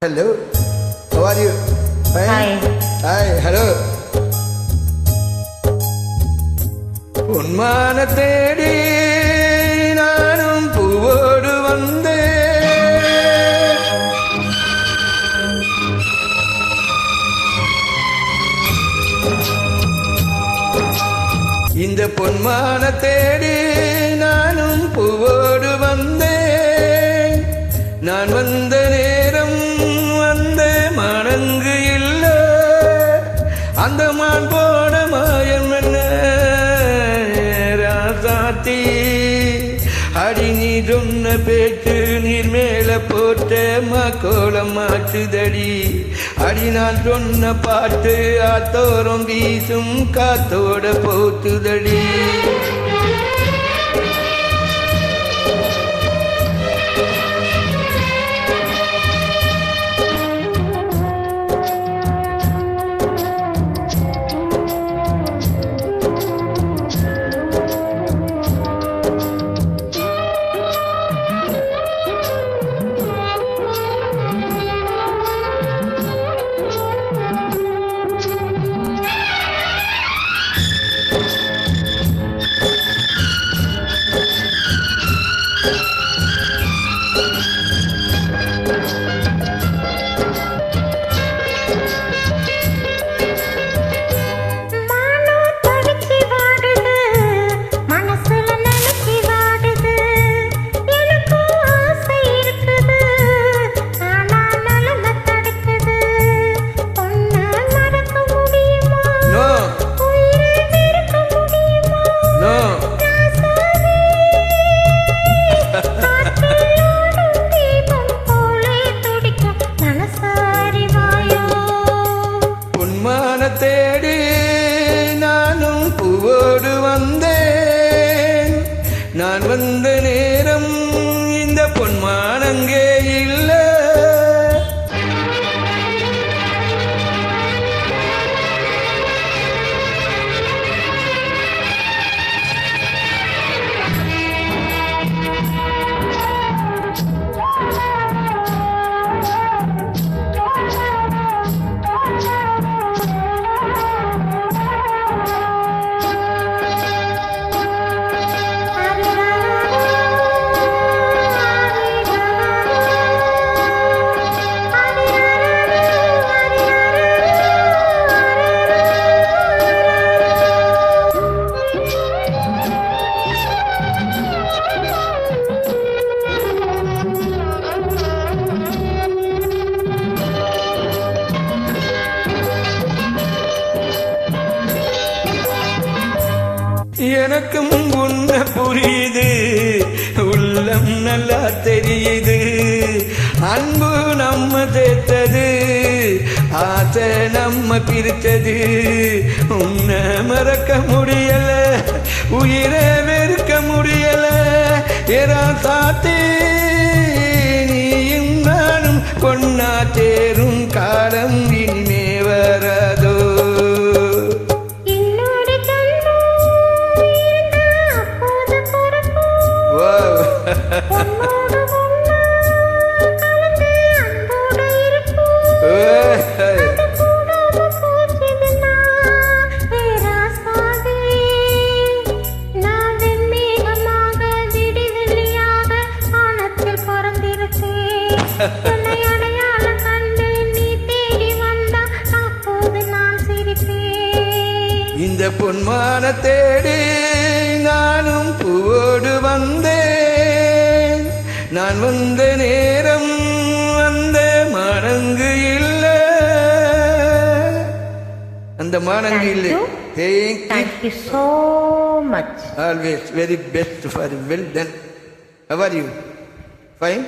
Hello, how are you? Fine. Hi, hello. உன்மான தேடி நானும் பூவோடு வந்தேன். இந்த பொன்மான தேடி நானும் பூவோடு வந்தேன். நான் வந்த நேரம் அந்த மணங்கு இல்ல, அந்த மான் போன மாயம் என்ன ராசாத்தி. அடி நீ சொன்ன பேச்சு நீர் மேல போட்ட கோலம் மாற்றுதடி. அடி நான் சொன்ன பாட்டு ஆத்தோரம் வீசும் காத்தோட போத்துதடி. தேடி நானும் பூவோடு வந்தேன். நான் வந்த நேரம் இந்த பொன்மானங்கே இல்ல. எனக்கும் உன்ன புரியுது, உள்ளம் நல்லா தெரியுது. அன்பு நம்ம சேர்த்தது, ஆசை நம்ம பிரித்தது. உன்னை மறக்க முடியல, உயிரை வெறுக்க முடியல. எரா சாத்தி நீயும் நானும் பொன்னா சேரும் காலம் இனிமே வராதோ. இந்த பொன்மான தேடி நானும் பூவோடு வந்தேன். நான் வந்த நேரம் அந்த மானங்கு இல்ல, அந்த மானங்கு இல்லை. Thank you so much. Always very best for well done. How are you? Fine?